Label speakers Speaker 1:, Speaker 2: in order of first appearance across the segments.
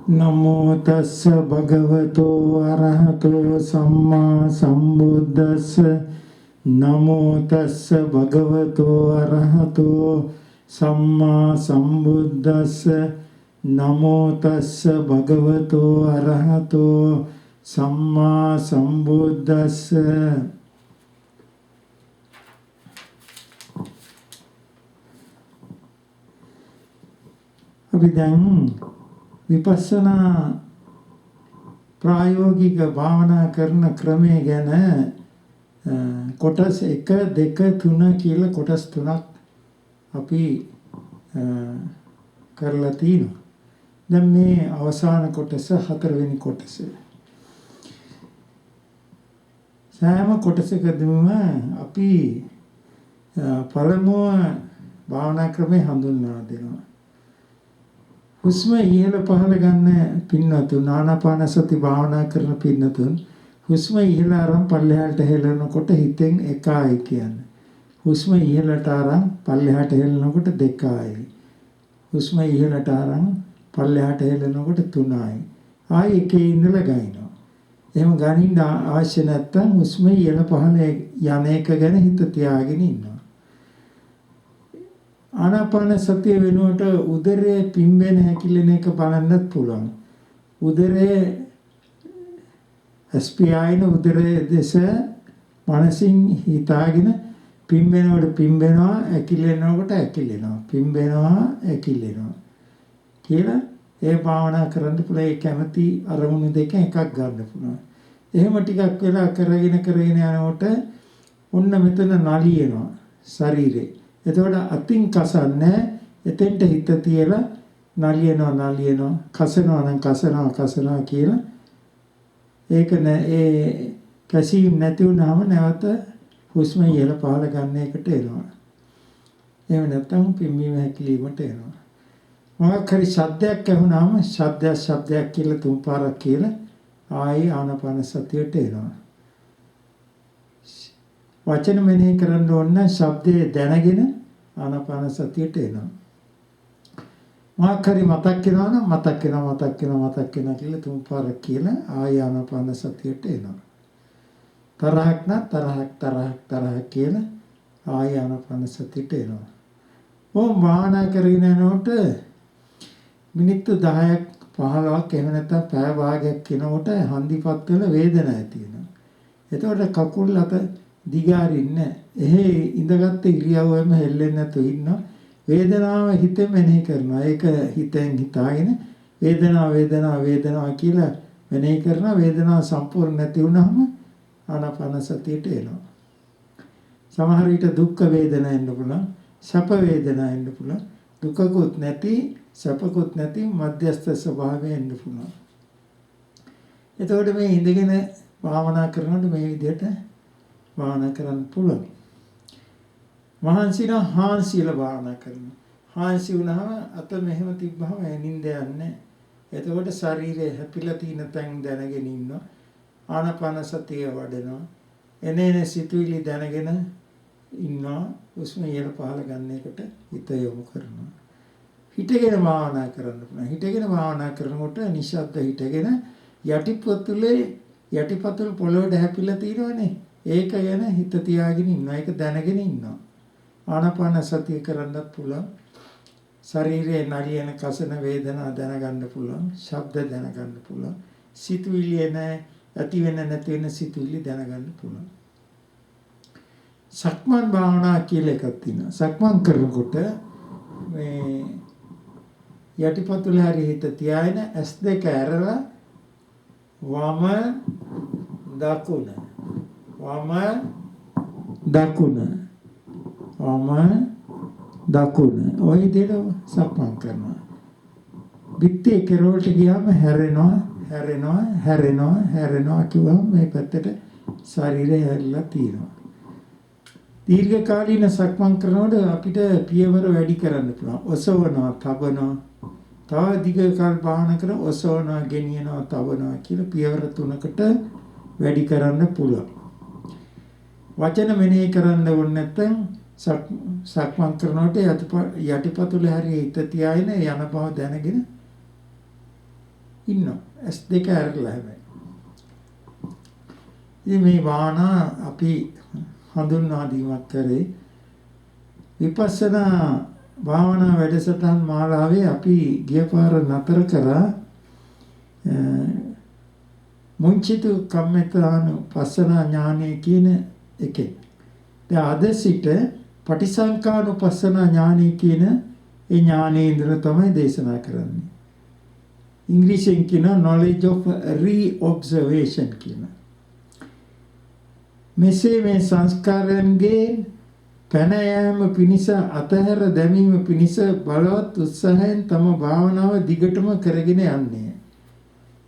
Speaker 1: නමෝ තස්ස භගවතෝ අරහතෝ සම්මා සම්බුද්දස්ස නමෝ තස්ස භගවතෝ අරහතෝ සම්මා සම්බුද්දස්ස නමෝ තස්ස භගවතෝ අරහතෝ සම්මා සම්බුද්දස්ස. අපි දැන් විපස්සනා ප්‍රායෝගික භාවනා කරන ක්‍රමය ගැන කොටස් 1 2 3 කියලා කොටස් 3ක් අපි කරලා තිනවා. දැන් මේ අවසාන කොටස 4 වෙනි කොටස. සෑම කොටසකදීම අපි පළමුව භාවනා ක්‍රමය හඳුන්වා දෙනවා. හුස්ම ඉහළ පහළ ගන්න පින්නතුන් ආනාපාන සති භාවනා කරන පින්නතුන් හුස්ම ඉහළ අරන් පල්ලෙහාට හෙලනකොට හිතෙන් 1යි කියන්නේ. හුස්ම ඉහළට අරන් පල්ලෙහාට හෙලනකොට 2යි. හුස්ම ඉහළට අරන් පල්ලෙහාට හෙලනකොට 3යි. ආයි එකේ ඉඳලා ගන්නවා. එහෙම ගනින්න අවශ්‍ය නැත්නම් හුස්ම ඉහළ පහළ යන එක ගැන හිත තියාගෙන ඉන්නවා. ආනාපාන සතිය වෙනුවට උදරයේ පිම්බෙන හැකිලෙන එක බලන්නත් පුළුවන්. උදරයේ ස්පීයින උදරයේ දේශ මනසින් හිතාගෙන පිම්බෙනකොට පිම්බෙනවා, ඇකිලෙනකොට ඇකිලෙනවා, පිම්බෙනවා, ඇකිලෙනවා කියලා ඒ භාවනා කරන්න පුළුවන්. ඒ කැමැති අරමුණු දෙක එකක් ගන්න පුළුවන්. එහෙම ටිකක් වෙලා කරගෙන යනකොට ඔන්න මෙතන නලියනවා ශරීරේ. එතකොට අතින් කසන්නේ එතෙන්ට හිත තියලා නලියනවා කසනවා කියලා ඒක ඒ කැසීම් නැති වුනහම නැවත හුස්ම ඉහළ පහළ ගන්න එකට එනවා. එහෙම නැත්නම් පිම්බීම හැකිලීමට එනවා. මොකක් හරි ශබ්දයක් ඇහුනහම ශබ්දයක් කියලා තුන් පාරක් කියලා ආයි ආනාපාන සතියට එනවා. වචන මෙනෙහි කරන්න ඕන ශබ්දයේ දැනගෙන ආනාපාන සතියට එනවා. මොකක් හරි මතක් වෙනවා කියලා තුන් පාරක් කියලා ආය ආනාපාන සතියට එනවා. තරහක් කියලා ආය ආනාපාන සතියට එනවා. ඕම් භාවනා කරගෙන යනකොට මිනිත්තු 10ක් 15ක් එහෙම නැත්නම් පැය භාගයක් යනකොට හන්දිපත් වල වේදනාවක් ඇති වෙනවා. එතකොට කකුල් අත දිගාරින්නේ එහෙ ඉඳගත් ඉරියව්වෙම හෙල්ලෙන්නේ නැතුව ඉන්නවා. වේදනාව හිතෙන් මෙනෙහි කරනවා. ඒක හිතෙන් හිතාගෙන වේදනාව කියලා මෙනෙහි කරනවා. වේදනාව සම්පූර්ණ නැති වුනහම ආනාපාන සතියට එනවා. සමහර විට දුක් වේදනා එන්න පුළුවන්, සැප වේදනා එන්න පුළුවන්. දුකකුත් නැති, සැපකුත් නැති මධ්‍යස්ථ ස්වභාවය එන්න පුළුවන්. එතකොට මේ ඉඳගෙන භාවනා කරනකොට මේ විදිහට භාවනා කරන්න පුළුවන්. මහන්සිලා හාන්සියල භාවනා කරනවා. හාන්සි වුණාම අත මෙහෙම තිබ්බහම නිින්ද යන්නේ. එතකොට ශරීරය හැපිලා තියෙන තැන් දැනගෙන ඉන්නවා. ආනාපාන සතිය වඩනවා. එනේන සිතුවිලි දැනගෙන ඉන්නවා. හුස්ම ඉහළ පහළ ගන්න එකට හිත යොමු කරනවා. හිතගෙන භාවනා කරන්න පුළුවන්. හිතගෙන භාවනා කරනකොට නිශ්ශබ්ද හිතගෙන යටිපතුල් පොළොවට හැපිලා තියෙනවනේ. ඒක ගැන හිත තියාගෙන ඉන්නවා. ඒක දැනගෙන ඉන්නවා. ආනාපාන සතිය කරන්නත් පුළුවන්. ශරීරයේ නලියන කසන වේදනා දැනගන්න පුළුවන්. ශබ්ද දැනගන්න පුළුවන්. සිතුවිලි එන ඇති වෙන නැති වෙන සිතුවිලි දැනගන්න පුළුවන්. සක්මන් භාවනා කියලා එකක් තියෙනවා. සක්මන් කරනකොට මේ යටිපතුල හරි හිත තියාගෙන S2 ඇරලා වම දකුණ ඔය විදිහට සක්මන් කරනවා. පිටේ කෙරවලට ගියාම හැරෙනවා කිව්වම මේ පැත්තට ශරීරය හැරිලා තියෙනවා. දීර්ඝ කාලීන සක්මන් කරනකොට අපිට පියවර වැඩි කරන්න පුළුවන්. ඔසවනවා, තබනවා. තව දිග කාල භාවනා කරන ඔසවනවා, ගෙනියනවා, තබනවා කියලා පියවර 3කට වැඩි කරන්න පුළුවන්. වචන මෙනෙහි කරන්න ඕනේ නැත්නම් සක්මන් කරනකොට යටිපතුලේ හරිය හිත තියාගෙන යන බව දැනගෙන ඉන්නවා. S2 ඇරලා හැබැයි. ඉතින් මේ භාවනා අපි හඳුන්වා දීමක් කරේ විපස්සනා භාවනා වැඩසටහන් මාලාවේ අපි ගිය පාර නතර කරා මුංචිතු කම්මිතානුපස්සනා ඥානය කියන එකේ. දැන් අද සිට පටිසංකානුපස්සනා ඥානය කියන ඒ ඥානයේ ඉඳලා තමයි දේශනා කරන්නේ. ඉංග්‍රීසියෙන් කියන knowledge of re-observation කියන. මෙසේ මේ සංස්කාරයන්ගේ පැන යාම පිණිස අතහැර දැමීම පිණිස බලවත් උත්සාහයෙන් තම භාවනාව දිගටම කරගෙන යන්නේ.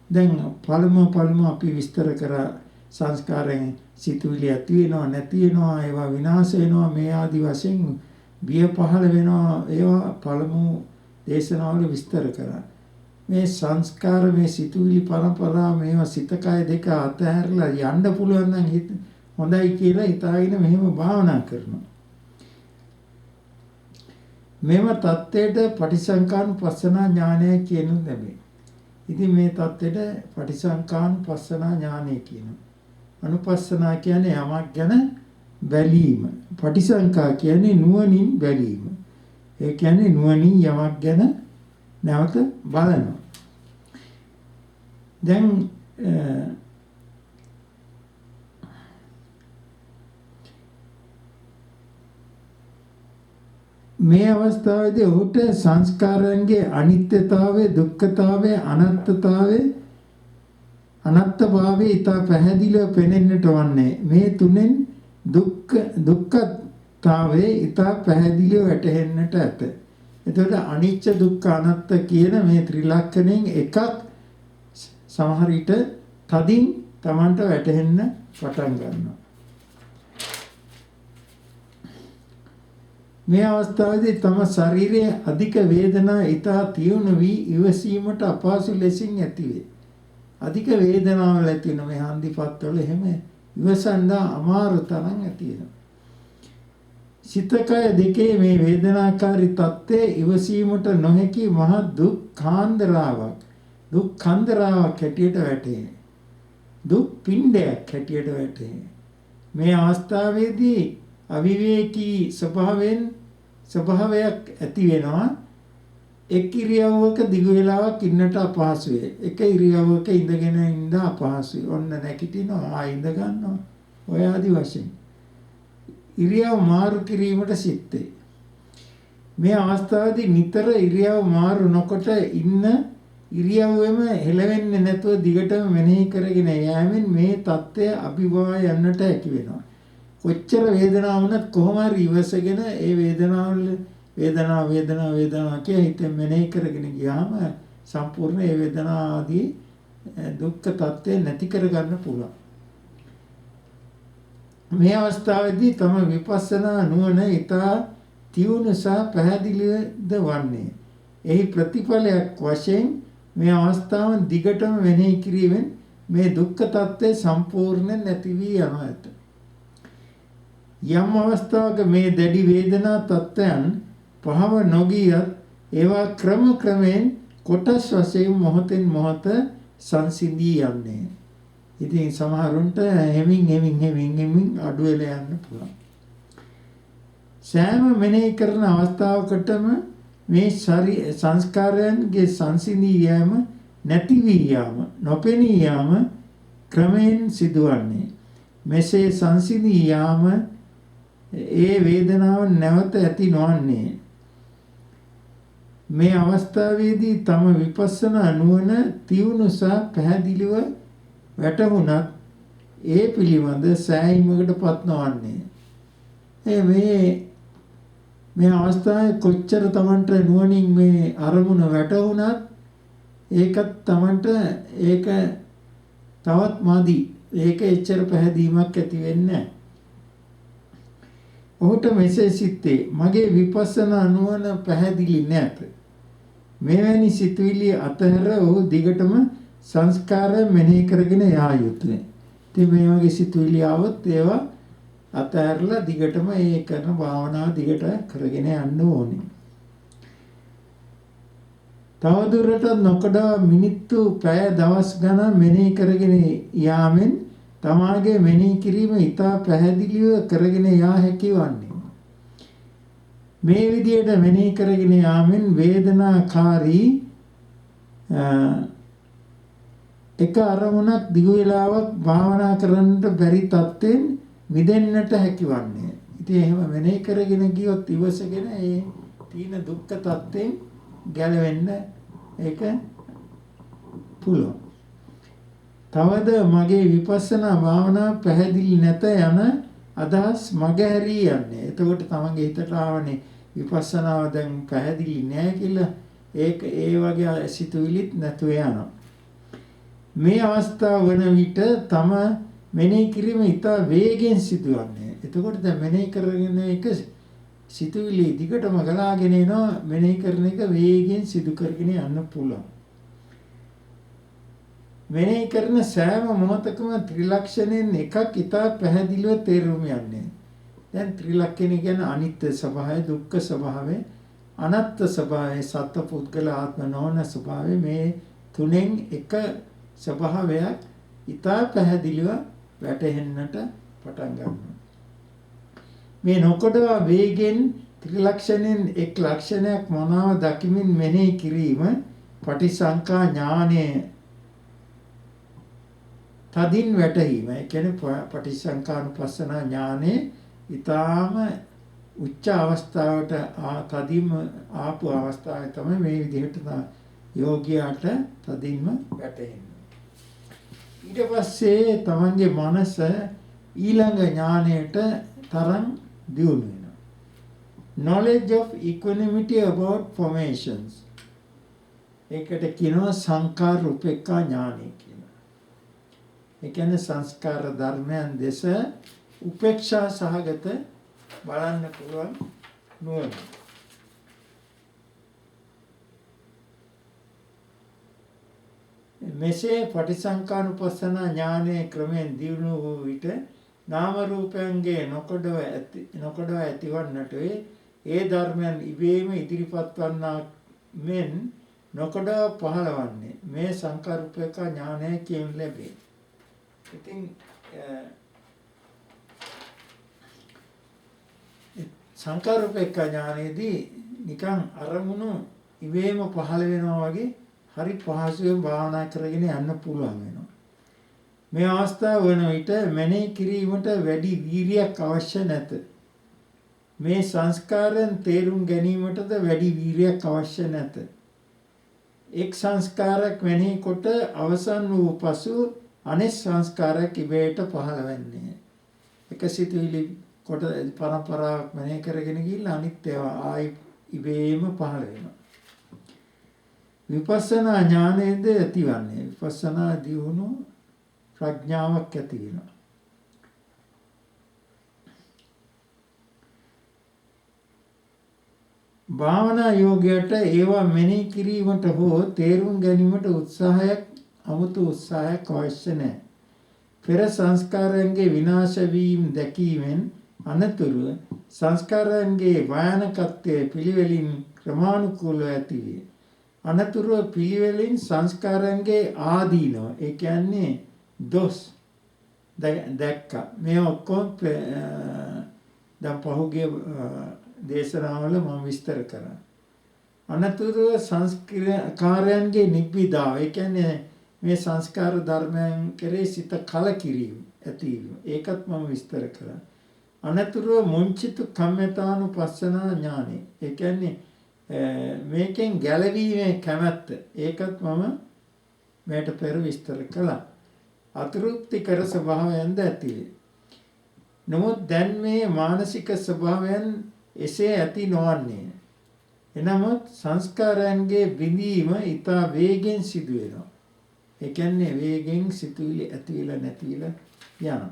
Speaker 1: දැන් පළමුව අපි විස්තර කරා සංස්කාරයෙන් සිතුවිලි ඇති වෙනවා නැති වෙනවා ඒවා විනාශ වෙනවා මේ ආදි වශයෙන් බිය පහළ වෙනවා ඒවා පළමු දේශනාවල විස්තර කරා. මේ සංස්කාර මේ සිතුවිලි පරම්පරාව මේවා සිත කය දෙක අතහැරලා යන්න පුළුවන් නම් හොඳයි කියලා හිතාගෙන මෙහෙම භාවනා කරනවා. මේව தත්ත්වයට පටිසංකානුපස්සනා ඥානය කියනු ලැබේ. ඉතින් මේ தත්ත්වයට පටිසංකානුපස්සනා ඥානය කියනවා. අනුපස්සනා කියන්නේ යමක් ගැන බැලීම. පටිසංකා කියන්නේ නුවණින් බැලීම. ඒ කියන්නේ නුවණින් යමක් ගැන නැවත බලනවා. දැන් මේ අවස්ථාවේදී ඔහුට සංස්කාරයන්ගේ අනිත්‍යතාවය, දුක්ඛතාවය, අනාත්මභාවය ඉතා පැහැදිලිව පෙනෙන්නට වන්නේ. මේ තුනෙන් දුක්ඛතාවයේ ඉතා පැහැදිලිව වැටහෙන්නට ඇත. එතකොට අනිච්ච දුක්ඛ අනාත්ම කියන මේ ත්‍රිලක්ෂණයෙන් එකක් සමහර විට තදින් Tamanට වැටහෙන්න පටන් ගන්නවා. මේ අවස්ථාවේදී තම ශරීරයේ අධික වේදනා ඊතා තියුණු වී ඉවසීමට අපහසු ලෙසින් ඇතිවේ. අධික වේදනාවල් ඇති වෙන මේ හන්දිපත්වල එහෙම ඉවසන්න අමාරු තරම් ඇති වෙනවා. සිතකය දෙකේ මේ වේදනාකාරී තත්ත්වයේ ඉවසීමට නොහැකි මහ දුක්ඛාන්දරාවක් හැටියට වැටේ. දුක් පිණ්ඩයක් හැටියට වැටේ. මේ අවස්ථාවේදී අවිවේකී ස්වභාවයක් ඇති වෙනවා. එක් ඉරියව්වක දිගු වේලාවක් ඉන්නට අපහසුයි. එක ඉරියව්වක ඉඳගෙන ඉඳ අපහසුයි. ඔන්න නැගිටිනවා ඉඳ ගන්නවා. ඔය ආදි වශයෙන් ඉරියව් මාරු කිරීමට සිත්තේ. මේ අවස්ථාවේදී නිතර ඉරියව් මාරු නොකොට ඉන්න ඉරියව්වෙම හෙලවෙන්නේ නැතුව දිගටම මෙනෙහි කරගෙන යෑමෙන් මේ தත්ත්වය අභිභවා යන්නට හැකි වෙනවා. කොච්චර වේදනාව වුණත් කොහොම හරි ඉවසගෙන ඒ වේදනාව කිය හිතෙන් මෙනෙහි කරගෙන ගියාම සම්පූර්ණ ඒ වේදනාව ආදී දුක්ඛ தත්ත්වය නැති කරගන්න පුළුවන්. මේ අවස්ථාවේදී තම විපස්සනා නුවණ ඊතා තියුණු සහ පැහැදිලිවද වන්නේ. එහි ප්‍රතිඵලයක් වශයෙන් මේ අවස්ථාවන් දිගටම මෙනෙහි කිරීමෙන් මේ දුක්ඛ தත්ත්වය සම්පූර්ණ නැති වී යනවා ඇත. යම් අවස්ථාවක මේ දැඩි වේදනා තත්ත්වයන් පහව නොගියත් ඒවා ක්‍රමයෙන් කොටස් වශයෙන් මොහොතෙන් මොහොත සංසිඳී යන්නේ. ඉතින් සමහරුන්ට හෙමින් අඩු වෙලා යන්න පුළුවන්. සෑම මෙනෙහි කරන අවස්ථාවකටම මේ සංස්කාරයන්ගේ සංසිඳී යාම නැති වී යාම නොපෙනී යාම ක්‍රමයෙන් සිදුවන්නේ. මෙසේ සංසිඳී යාම ඒ වේදනාව නැවත ඇති නොවන්නේ. මේ අවස්ථාවේදී තම විපස්සනා නුවණ තියුණු සහ පැහැදිලිව වැටහුණත් ඒ පිළිබඳ සෑහීමකටපත් නොවන්නේ. මේ අවස්ථාවේ කොච්චර Tamanට නුවණින් මේ අරමුණ වැටහුණත් ඒකත් Tamanට ඒක තවත් මදි. ඒක එච්චර පැහැදීමක් ඇති වෙන්නේ නැහැ. ඔහුට මෙසේ සිත්තේ මගේ විපස්සනා නුවණ පැහැදිලි නැත. මෙවැනි සිතුවිලි අතහැර ඔහු දිගටම සංස්කාර මෙනෙහි කරගෙන යා යුතුය. ඉතින් මේ වගේ සිතුවිලි આવොත් ඒවා අතහැරලා දිගටම ඒ කරන භාවනාව දිගට කරගෙන යන්න ඕනේ. තවදුරටත් නොකඩවා මිනිත්තු පැය දවස් ගණන් මෙනෙහි කරගෙන යාමෙන් තමාගේ මෙනෙහි කිරීම ඉතා පැහැදිලිව කරගෙන යා හැකි වන්නේ. මේ විදියට මෙනෙහි කරගෙන යාමෙන් වේදනාකාරී එක අරමුණක් දිගු වේලාවක් භාවනා කරන්නට බැරි තත්ත්වෙන් මිදෙන්නට හැකිවන්නේ. ඉතින් එහෙම මෙනෙහි කරගෙන ගියොත් ඉවසගෙන ඒ තීන දුක්ඛ තත්ත්වෙන් ගැලවෙන්න ඒක පුළුවන්. තවද මගේ විපස්සනා භාවනාව පැහැදිලි නැත යන අදහස් මගහැරී යන්නේ. එතකොට තමන්ගේ හිතට ආවනේ විපස්සනාව දැන් පැහැදිලි නෑ කියලා. ඒක ඒ වගේ සිතුවිලිත් නැතුව යනවා. මේ අවස්ථාව වන විට තම මෙනෙහි කිරීම ඉතා වේගෙන් සිදුවන්නේ. එතකොට දැන් මෙනෙහි කරගෙන එක සිතුවිලි දිගටම ගලාගෙන එනවා. මෙනෙහි කරන එක වේගෙන් සිදු කරගෙන යන්න පුළුවන්. මෙනෙහි කරන සෑම මොහොතකම ත්‍රිලක්ෂණයෙන් එකක් ඉතා පැහැදිලිව තේරුම් යන්නේ. දැන් ත්‍රිලක්ෂණ කියන්නේ අනිත්‍ය ස්වභාවය, දුක්ඛ ස්වභාවය, අනාත්ම ස්වභාවය, සත්ත්ව පුද්ගල ආත්ම නොවන ස්වභාවය, මේ තුනෙන් එක ස්වභාවයක් ඉතා පැහැදිලිව වැටහෙන්නට පටන් ගන්නවා. මේ නොකඩවා වේගෙන් ත්‍රිලක්ෂණයෙන් එක් ලක්ෂණයක් මනාව දකිමින් මෙනෙහි කිරීම පටිසංකා ඥානය තදින් වැටහීම. ඒ කියන්නේ පටිසංකානුපස්සන ඥානේ ඊටාම උච්ච අවස්ථාවට තදින්ම ආපු අවස්ථාවේ තමයි මේ විදිහට යෝගියාට තදින්ම වැටෙන්නේ. ඊට පස්සේ තමන්ගේ මනස ඊළඟ ඥානයට තරම් දියුණු වෙනවා. knowledge of equanimity about formations. ඒකට කියනවා සංකාර උපේක්ඛා ඥානය කියලා. ඒ කියන්නේ සංස්කාර ධර්මයන් දෙස උපේක්ෂා සහගත බලන්න පුළුවන් නුවණ. මෙසේ පටිසංකානුපස්සන ඥානයේ ක්‍රමෙන් දියුණු වූ විට නාම රූපයන්ගේ නොකඩව ඇතිවන්නට ඒ ධර්මයන් ඉබේම ඉදිරිපත් වන්නා මෙන් නොකඩව පහළවන්නේ මේ සංකාර උපේක්ඛා ඥානය කියනු ලැබේ. ඉතින් සංකාර උපේක්ඛා ඥානයේදී නිකන් අරමුණු ඉබේම පහළ වෙනවා වගේ හරි පහසුවෙන් භාවනා කරගෙන යන්න පුළුවන් වෙනවා. මේ අවස්ථාව වන විට මෙනෙහි කිරීමට වැඩි වීරියක් අවශ්‍ය නැත. මේ සංස්කාරයන් තේරුම් ගැනීමටද වැඩි වීරියක් අවශ්‍ය නැත. එක් සංස්කාරයක් මෙනෙහි කොට අවසන් වූ පසු අනෙක් සංස්කාරයක් ඉබේට පහළ වෙන්නේ. එක සිතුවිලි කොට පරම්පරාවක් මෙනෙහි කරගෙන ගිහිල්ලා අනිත් ඒවා ආයි ඉබේම පහළ වෙනවා. විපස්සනා ඥානයේද ඇතිවන්නේ. විපස්සනා දියුණු ප්‍රඥාවක් ඇති වෙනවා. භාවනා යෝගයට ඒවා මෙනෙහි කිරීමට හෝ තේරුම් ගැනීමට අමුතු උත්සාහයක් අවශ්‍ය නැහැ. පෙර සංස්කාරයන්ගේ විනාශ වීම දැකීමෙන් අනතුරුව සංස්කාරයන්ගේ භයානකත්වයේ පිළිවෙලින් ක්‍රමානුකූලව ඇති වේ. අනතුරුව පිළිවෙලින් සංස්කාරයන්ගේ ආදීනව, ඒ කියන්නේ දොස් දැක්කා. මේ ඔක්කොම දැන් පහුගිය දේශනාවල මම විස්තර කරා. අනතුරුව සංස්කාරයන්ගේ නිබ්බිදාව, ඒ කියන්නේ මේ සංස්කාර ධර්මයන් කෙරෙහි සිත කලකිරීම ඇතිවීම, ඒකත් මම විස්තර කරා. අනතුරුව මුංචිත කම්මතානුපස්සනා ඥානෙ, ඒ කියන්නේ මේකෙන් ගැලවීමේ කැමැත්ත, ඒකත් මම මේට පෙර විස්තර කළා. අතෘප්තිකර ස්වභාවයෙන්ද ඇති වේ. නමුත් දැන් මේ මානසික ස්වභාවයන් එසේ ඇති නොවන්නේ. එනමුත් සංස්කාරයන්ගේ බිඳීම ඊට වේගෙන් සිදු වෙනවා. ඒ කියන්නේ වේගෙන් සිතුවිලි ඇතිවිලා නැතිවිලා යනවා.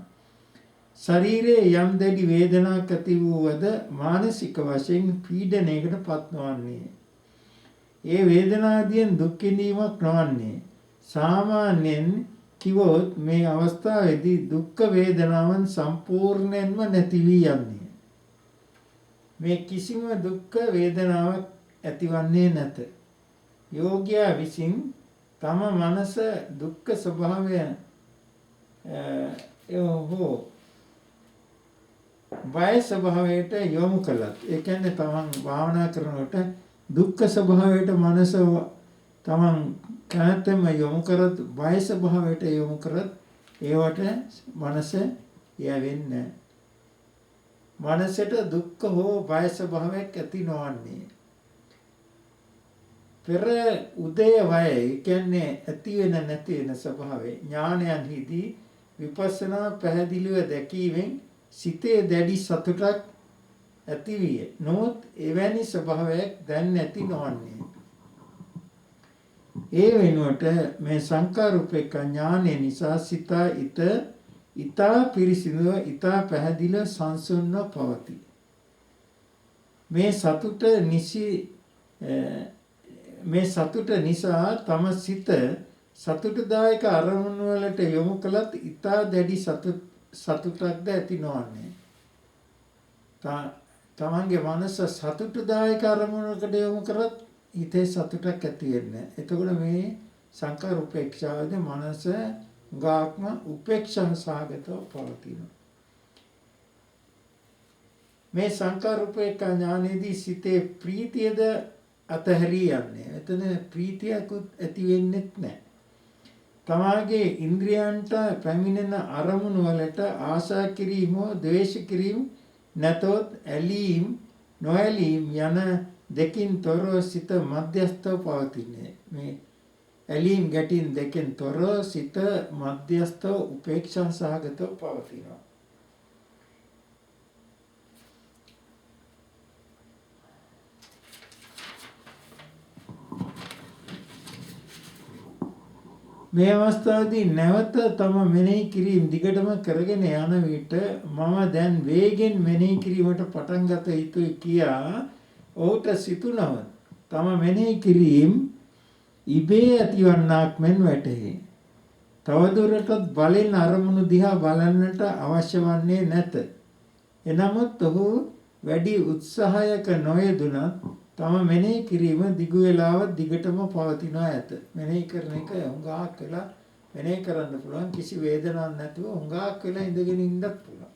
Speaker 1: ශරීරයේ යම් දැඩි වේදනාවක් ඇති වූවද මානසික වශයෙන් පීඩනයකට පත්වන්නේ. ඒ වේදනාදියෙන් දුක් විඳීමක් නොවන්නේ. සාමාන්‍යයෙන් කිව්වොත් මේ අවස්ථාවේදී දුක් වේදනාවන් සම්පූර්ණයෙන්ම නැති වී යන්නේ. මේ කිසිම දුක් වේදනාවක් ඇතිවන්නේ නැත. යෝගියා විසින් තම මනස දුක්ඛ ස්වභාවය හෝ බය ස්වභාවයට යොමු කළත්, ඒ කියන්නේ තමන් භාවනා කරනකොට දුක්ඛ ස්වභාවයට මනස තමන් කැමැත්තෙන්ම යොමු කරත්, බය ස්වභාවයට යොමු කරත් ඒවට මනස යැවෙන්නේ නැහැ. මනසට දුක්ඛ හෝ බය ස්වභාවයක් ඇති නොවන්නේ. පෙර උදය වය, කියන්නේ ඇති වෙන නැති වෙන ස්වභාවය ඥානයන්හිදී විපස්සනා පැහැදිලිව දැකීමෙන් සිතේ දැඩි සතුටක් ඇති විය. නමුත් එවැනි ස්වභාවයක් දැන් නැති නොවන්නේ. ඒ වෙනුවට මේ සංකාරූපේක ඥානය නිසා සිත ඊතා පිරිසිදුව, ඊතා පැහැදිලිව සංසුන්ව පවතී. මේ සතුට නිසා තම සිත සතුටදායක අරමුණු වලට යොමු කළත් ඊතා දැඩි සතුටක්ද ඇති නොවන්නේ. තමන්ගේ මනස සතුටදායක අරමුණකට යොමු කරත් හිතේ සතුටක් ඇති වෙන්නේ. එතකොට මේ සංකාර උපේක්ෂාවේදී මනස ගාක්ම උපේක්ෂා සාගතව පවතිනවා. මේ සංකාර උපේක්ඛා ඥානයේදී සිතේ ප්‍රීතියද අතහැරී යන්නේ. එතන ප්‍රීතියකුත් ඇති වෙන්නේත් නැහැ. තමාගේ ඉන්ද්‍රියන්ට පැමිණෙන අරමුණු වලට ආශා කිරීම හෝ ද්වේෂ කිරීම නැතොත් ඇලීම් නොඇලීම් යන දෙකින් තොරව සිත මධ්‍යස්ථව පවතින්නේ. මේ ඇලීම් ගැටීම් දෙකෙන් තොරව සිත මධ්‍යස්ථව උපේක්ෂා සහගතව පවතිනවා. මේ අවස්ථාවේදී නැවත තම මෙනෙහි කිරීම දිගටම කරගෙන යන විට මම දැන් වේගෙන් මෙනෙහි කිරීමට පටන් ගත යුතුයි කියා ඔහුට සිතුනව. තම මෙනෙහි කිරීම ඉබේ ඇතිවන්නක් මෙන් වැටහි. තවදුරටත් බලෙන් අරමුණු දිහා බලන්නට අවශ්‍ය වන්නේ නැත. එනමුත් ඔහු වැඩි උත්සාහයක නොයෙදුනත් තම මෙනෙහි කිරීම දිගු වේලාවක් දිගටම පවතිනවා ඇත. මෙනෙහි කරන එක හුඟක් වෙලා මෙනෙහි කරන්න පුළුවන්, කිසි වේදනාවක් නැතුව හුඟක් වෙලා ඉඳගෙන ඉන්නත් පුළුවන්.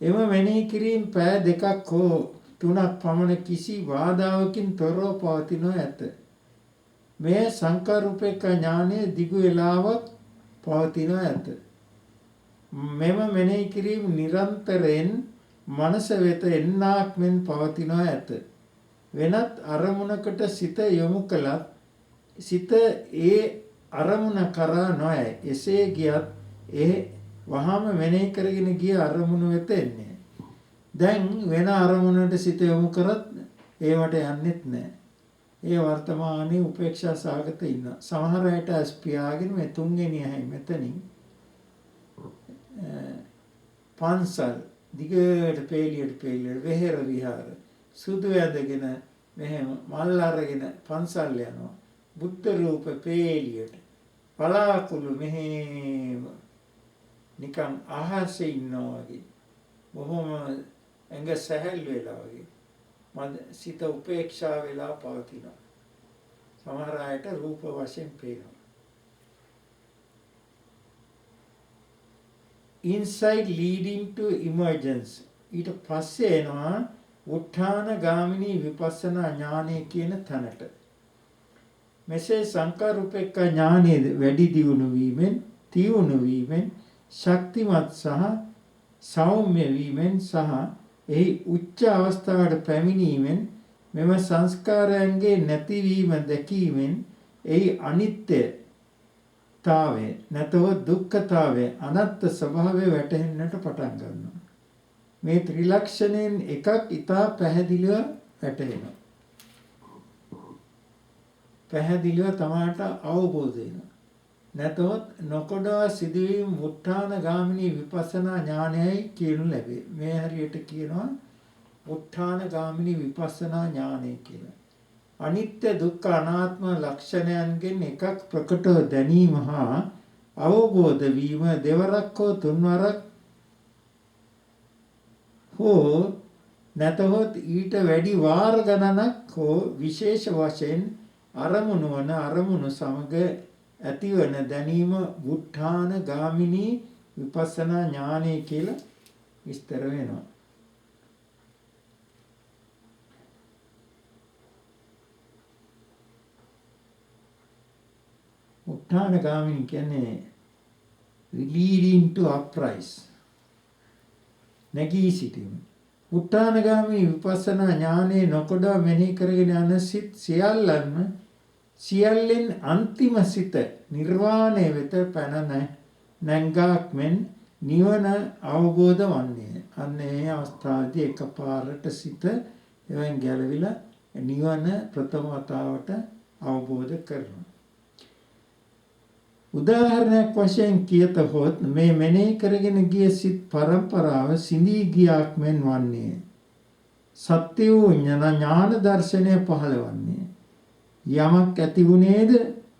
Speaker 1: එම මෙනෙහි කිරීම පැය 2ක් හෝ 3ක් පමණ කිසි බාධාවකින් තොරව පවතිනවා ඇත. මේ සංකාර උපේක්ඛා ඥානය දිගු වේලාවක් පවතිනවා ඇත. මෙම මෙනෙහි කිරීම නිරන්තරයෙන් මනස වෙත එන්නක් මෙන් පවතිනවා ඇත. වෙනත් අරමුණකට සිත යොමු කළත් සිත ඒ අරමුණ කරා නොයයි. එසේ ගියත් ඒ වහාම මෙනෙහි කරගෙන ගිය අරමුණ වෙත එන්නේ. දැන් වෙන අරමුණකට සිත යොමු කරත් ඒවට යන්නෙත් නැහැ. ඒ වර්තමානයේ උපේක්ෂා සාගත ඉන්න. සමහර අයට ස්පියාගෙන මේ තුන්වෙනි ඇයි මෙතනින් පන්සල් දිගට පෙළියට වෙහෙර විහාර සුදු ඇඳගෙන මෙහෙම මල් අරගෙන පන්සල් යනවා. බුද්ධ රූප පෙළියට බලාකුළු මෙහෙම නිකන් අහසේ ඉන්නවා වගේ. බොහොම ඇඟ සැහැල් වෙලා වගේ. මද සිත උපේක්ෂා වෙලා පවතිනවා. සමහර අයට රූප වශයෙන් පේනවා. Insight leading to emergence. ඊට පස්සේ එනවා උත්ථාන ගාමිනී විපස්සනා ඥානය කියන තැනට. මෙසේ සංකාර උපේක්ඛා ඥානයේ වැඩි දියුණු වීමෙන්, තියුණු වීමෙන්, ශක්තිමත් සහ සෞම්‍ය වීමෙන් සහ එහි උච්ච අවස්ථාවට පැමිණීමෙන් මෙම සංස්කාරයන්ගේ නැතිවීම දැකීමෙන් එහි අනිත්‍යතාවය නැතව දුක්ඛතාවය අනත්ත් ස්වභාවය වැටහෙන්නට පටන් ගන්නවා. මේ ත්‍රිලක්ෂණයෙන් එකක් ඊටා පැහැදිලිව වැටහෙනවා. පැහැදිලිව තමාට අවබෝධ වෙනවා. නැතොත් නොකොඩවා සිදුවීම් උත්ථාන ගාමිනී විපස්සනා ඥානයයි කියනු ලැබේ. මේ හරියට කියනවා උත්ථාන ගාමිනී විපස්සනා ඥානය කියලා. අනිත්‍ය දුක්ඛ අනාත්ම ලක්ෂණයන්ගෙන් එකක් ප්‍රකටව දැනීම හා අවබෝධ වීම දෙවරක් හෝ තුන්වරක් හෝ නැතහොත් ඊට වැඩි වාර ගණනක් හෝ විශේෂ වශයෙන් අරමුණු වන අරමුණු සමග ඇතිවන දැනීම වුට්ඨාන ගාමිනී විපස්සනා ඥානය කියලා විස්තර වෙනවා. උත්ථාන ගාමිනී කියන්නේ leading to uprise. නැගී සිටීම. උත්ථාන ගාමිනී විපස්සනා ඥානේ නොකොඩා මෙනෙහි කරගෙන යන සිත් සියල්ලෙන් අන්තිම සිත නිර්වාණය වෙත පැන නැංගාක් මෙන් නිවන අවබෝධ වන්නේ. අන්න ඒ අවස්ථාවේදී එකපාරට සිත එවෙන් ගැලවිලා නිවන ප්‍රථම වතාවට අවබෝධ කරනවා. උදාහරණයක් වශයෙන් කියතොත් මේ මෙනෙහි කරගෙන ගිය සිත් පරම්පරාව සිඳී ගියාක් මෙන් වන්නේ. සත්‍ය වූ ඥාන දර්ශනය පහළවන්නේ. යමක් ඇති වුණේද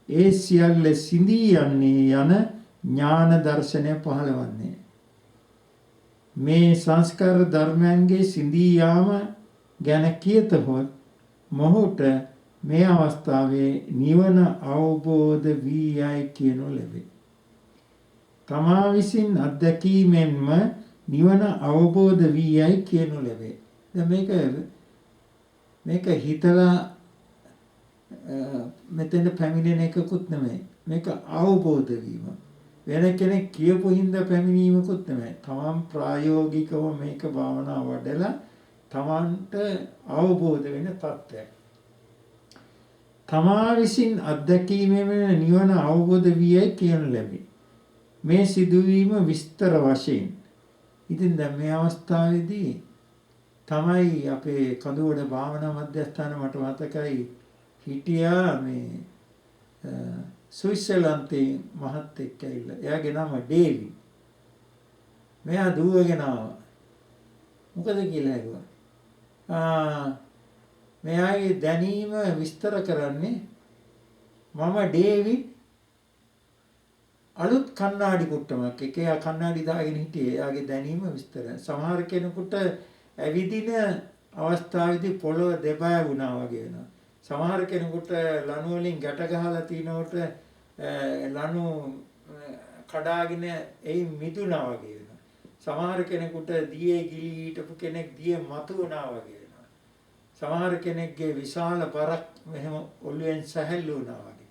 Speaker 1: ඒ සියල්ල සිඳී යන්නේ යන ඥාන දර්ශනය පහළවන්නේ. මේ සංස්කාර ධර්මයන්ගේ සිඳී යාම ගැන කියතොත් මොහුට මේ අවස්ථාවේ නිවන අවබෝධ වී යයි කියනු ලැබේ. තමා විසින් අත්දැකීමෙන්ම නිවන අවබෝධ වී යයි කියනු ලැබේ. දැන් මේක හිතලා මෙතන පැමිණෙන එකකුත් නෙමෙයි. මේක අවබෝධ වීම. වෙන කෙනෙක් කියපු හින්දා පැමිණීමකුත් නෙමෙයි. තමන් ප්‍රායෝගිකව මේක භාවනා වඩලා තමන්ට අවබෝධ වෙන තත්ත්වයක්. තමා විසින් අත්දැකීමෙන් නිවන අවබෝධ වියයි කියනු ලැබේ. මේ සිදුවීම විස්තර වශයෙන්. ඉතින් දැන් මේ අවස්ථාවේදී තමයි අපේ කඳුවඩ භාවනා මධ්‍යස්ථාන මට මතකයි හිටියා මේ ස්විට්සර්ලන්තේ මහත්තයෙක් ඇවිල්ලා. එයාගේ නම ඩේවිඩ්. මෙයා දුවගෙන ආවා. මොකද කියලා ඇහුවා. මෙයාගේ දැනීම විස්තර කරන්නේ මම ඩේවිඩ් අලුත් කණ්ණාඩි කුට්ටමක් එක එයා කණ්ණාඩි දාගෙන හිටියේ. එයාගේ දැනීම විස්තර. සමහර කෙනෙකුට ඇවිදින අවස්ථාවේදී පොළොව දෙපය වුණා වගේ වෙනවා. සමහර කෙනෙකුට ලණු වලින් ගැට ගහලා තිනකොට ලණු කඩාගෙන එයි මිදුණා වගේ වෙනවා. සමහර කෙනෙකුට දියේ ගිලී හිටපු කෙනෙක් දියේ මතු වුණා වගේ වෙනවා. සමහර කෙනෙක්ගේ විශාල බරක් මෙහෙම ඔළුවෙන් සැහැල්ලු වුණා වගේ.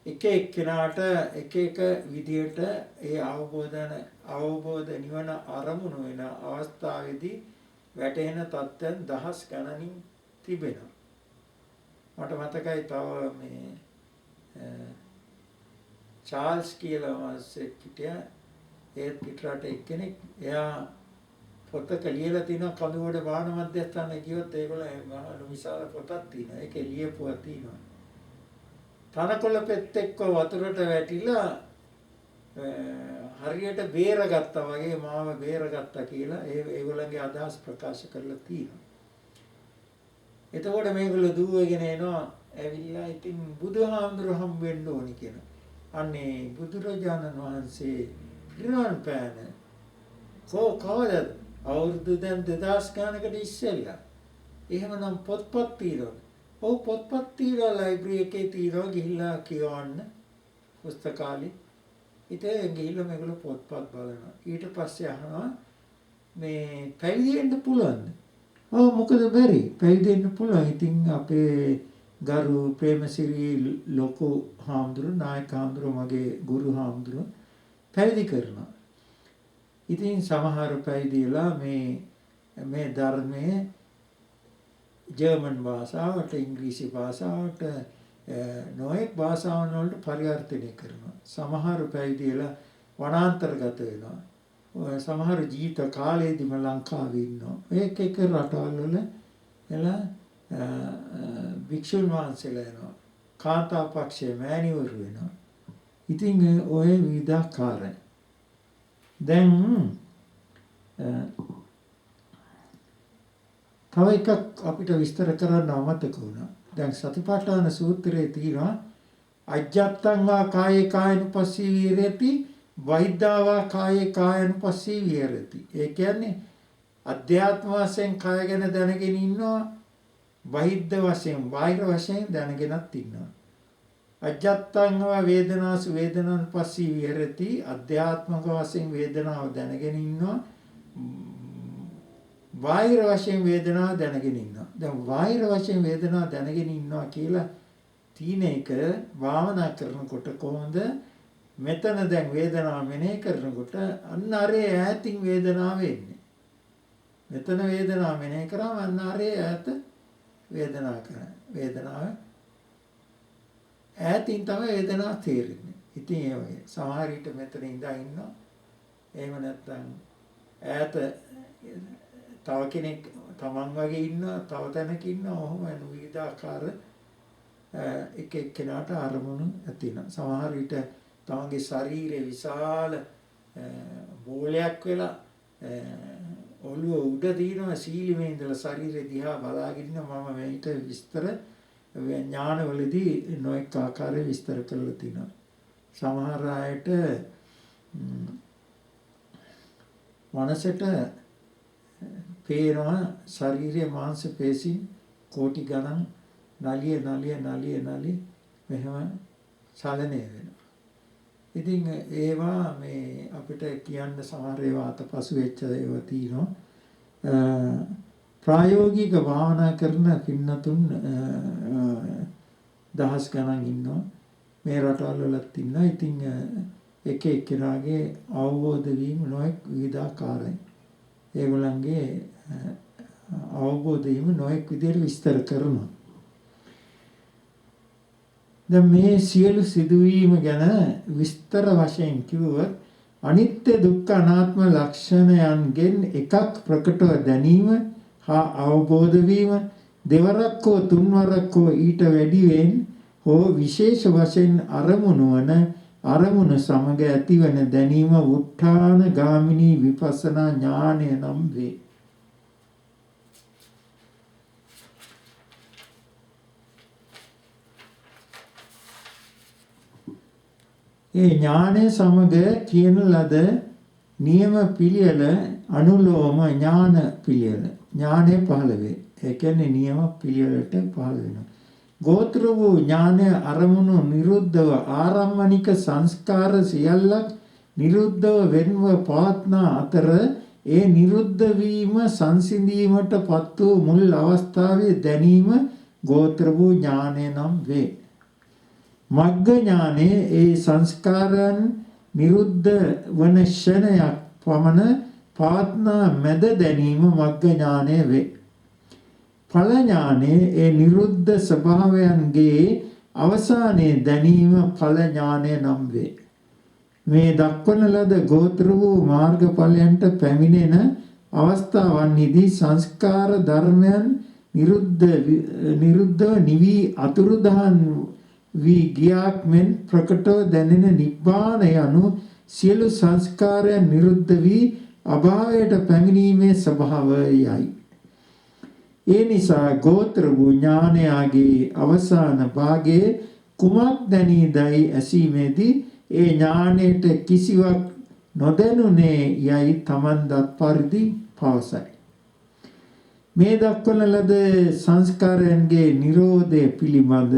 Speaker 1: එක එක්කෙනාට එක එක විදියට ඒ අවබෝධ නිවන අරමුණු වෙන අවස්ථාවේදී වැටෙන තත්ත්වයන් දහස් ගණනින් තිබෙනවා. මට මතකයි තව මේ චාල්ස් කියලා මාසෙක් හිටියා. ඒත් පිටරට එක්කෙනෙක්. එයා පොතක ලියලා තිනවා කඳුවඩ භාවන මධ්‍යස්ථානයේ ගියොත් ඒගොල්ලෝ විශාල පොතක් තියෙනවා. ඒකේ ලියපුවා තියෙනවා. තනකොළ පෙත් එක්ක වතුරට වැටිලා හරියට බේරගත්තා වගේ මාව බේරගත්තා කියලා ඒගොල්ලන්ගේ අදහස් ප්‍රකාශ කරලා තියෙනවා. එතකොට මේගොල්ලෝ දුවගෙන එනවා ඇවිල්ලා ඉතින් බුදුහාමුදුරුවෝ හම් වෙන්න ඕනි කියන. අනේ බුදුරජාණන් වහන්සේ පිරිනමන පෑන කවදද? අවුරුදු දැන් 2000 ගණනකට ඉස්සෙල්ලා. එහෙමනම් පොත්පත් තියෙනවා. ඔව් පොත්පත් තියෙනවා ලයිබ්‍රරි එකේ තියෙනවා ගිහිල්ලා කියවන්න පුස්තකාලේ. ඉතින් ගිහිල්ලා මේගොල්ලෝ පොත්පත් බලනවා. ඊට පස්සේ අහනවා මේ පැවිදි වෙන්න පුළුවන්ද? ඔව් මොකද බැරි? පැවිදි වෙන්න පුළුවන්. ඉතින් අපේ ගරු ප්‍රේමසිරි ලොකු හාමුදුරුවෝ නායක හාමුදුරුවෝ මගේ ගුරු හාමුදුරුවෝ පැවිදි කරනවා. ඉතින් සමහර පැවිදිලා මේ ධර්මයේ ජර්මන් භාෂාවට ඉංග්‍රීසි භාෂාවට නොයෙක් භාෂාවන් වලට පරිවර්තනය කරනවා. සමහර පැවිදිලා වනාන්තරගත වෙනවා. සමහර ජීවිත කාලයේදීම ලංකාවේ ඉන්නවා. එක එක රටවල් වල එලා භික්ෂුන් වහන්සේලා එනවා. කාන්තා පක්ෂයේ මෑණිවරු වෙනවා. ඉතින් ඔය විවිධාකාරයි. දැන් තව එකක් අපිට විස්තර කරන්න අමතක වුණා. දැන් සතිපට්ඨාන සූත්‍රයේ තියෙනවා අජ්ජත්තං වා කායේ කායනුපස්සී විහෙරති වෛද්දා වා කායේ කායනුපස්සී විහෙරති. ඒ කියන්නේ අධ්‍යාත්ම වශයෙන් කාය ගැන දැනගෙන ඉන්නවා, බහිද්ද වශයෙන් බාහිර වශයෙන් දැනගෙනත් ඉන්නවා. අජත්තං වා වේදනාසු වේදනං පස්සී විහෙරති අධ්‍යාත්මක වශයෙන් වේදනාව දැනගෙන ඉන්නවා බාහිර වශයෙන් වේදනාව දැනගෙන ඉන්නවා. දැන් බාහිර වශයෙන් වේදනාව දැනගෙන ඉන්නවා කියලා තීන එක භාවනා කරනකොට කොහොමද මෙතන දැන් වේදනාව මෙනෙහි කරනකොට අන්න අරේ ඈතින් වේදනාව එන්නේ. මෙතන වේදනාව මෙනෙහි කරාම අන්න අරේ ඈත වේදනාව කරන. වේදනාව ඈතින් තමයි වේදනාව තේරෙන්නේ. ඉතින් ඒ වගේ සමහර විට මෙතන ඉන්නවා. එහෙම නැත්නම් ඈත තව කෙනෙක් තමන් වගේ ඉන්නවා, තව තැනක ඉන්නවා. ඔහොම විවිධාකාර එක එක්කෙනාට අරමුණු ඇති වෙනවා. සමහර විට තමන්ගේ ශරීරයේ විශාල බෝලයක් වෙලා ඔළුව උඩ දිනවා සීලිමේ ඉඳලා ශරීරය දිහා බලාගෙන ඉන්නවා. මම මේකට විස්තර ඥානවලදී නොඑක ආකාරයේ විස්තර කරලා තිනවා. සමහර අයට මනසට පේනවා ශරීරයේ මාංශ පේශීන් කෝටි ගණන් නලිය මෙහෙම චලනය වෙනවා. ඉතින් ඒවා මේ අපිට කියන්න සමහර ඒවා අතපසු වෙච්ච ඒවා තියෙනවා. ප්‍රායෝගික භාවනා කරන පින්නතුන් දහස් ගණන් ඉන්නවා. මේ රටවල් වලත් ඉන්නවා. ඉතින් එක එක්කෙනාගේ අවබෝධ වීම නොඑක් විවිධාකාරයි. ඒගොල්ලන්ගේ අවබෝධ වීම නොඑක් විදිහට විස්තර කරනවා. දැන් මේ සියලු සිදුවීම ගැන විස්තර වශයෙන් කිව්වොත් අනිත්‍ය දුක්ඛ අනාත්ම ලක්ෂණයන්ගෙන් එකක් ප්‍රකටව දැනීම හා අවබෝධ වීම දෙවරක් හෝ තුන්වරක් හෝ ඊට වැඩිවෙන් හෝ විශේෂ වශයෙන් අරමුණු සමග ඇතිවන දැනීම උත්ථාන ගාමිනී විපස්සනා ඥානය නම් වේ. ඒ ඥානය සමග කියන ලද නියම පිළියෙල අනුලෝම ඥාන පිළියෙල. ඥානය පහළ වේ. ඒ කියන්නේ නියම පිළිවෙලට පහළ වෙනවා. ගෝත්‍ර වූ ඥානය අරමුණු නිරුද්ධව ආරම්මනික සංස්කාර සියල්ලක් නිරුද්ධව වෙන්ව පවත්නා අතර ඒ නිරුද්ධ වීම සංසිඳීමට පත් වූ මුල් අවස්ථාවේ දැනීම ගෝත්‍ර වූ ඥානය නම් වේ. මග්ග ඥානයේ ඒ සංස්කාරයන් නිරුද්ධ වන ක්ෂණයක් පමණ පවත්නා මැද දැනීම මග්ග ඥානය වේ. ඵල ඥානයේ ඒ නිරුද්ධ ස්වභාවයන්ගේ අවසානයේ දැනීම ඵල ඥානය නම් වේ. මේ දක්වන ලද ගෝත්‍ර වූ මාර්ගඵලයන්ට පැමිණෙන අවස්ථාවන්හිදී සංස්කාර ධර්මයන් නිරුද්ධ නිවි අතුරුදහන් වී ගියාක් මෙන් ප්‍රකටව දැනෙන නිබ්බාණය යනු සියලු සංස්කාරයන් නිරුද්ධ වී අභාවයට පැමිණීමේ ස්වභාවයයි. ඒ නිසා ගෝත්‍ර වූ ඥානයාගේ අවසාන භාගයේ කුමක් දැනීදයි ඇසීමේදී ඒ ඥානයට කිසිවක් නොදැනුනේ යයි තමන් දත් පරිදි පවසයි. මේ දක්වන ලද සංස්කාරයන්ගේ නිරෝධය පිළිබඳ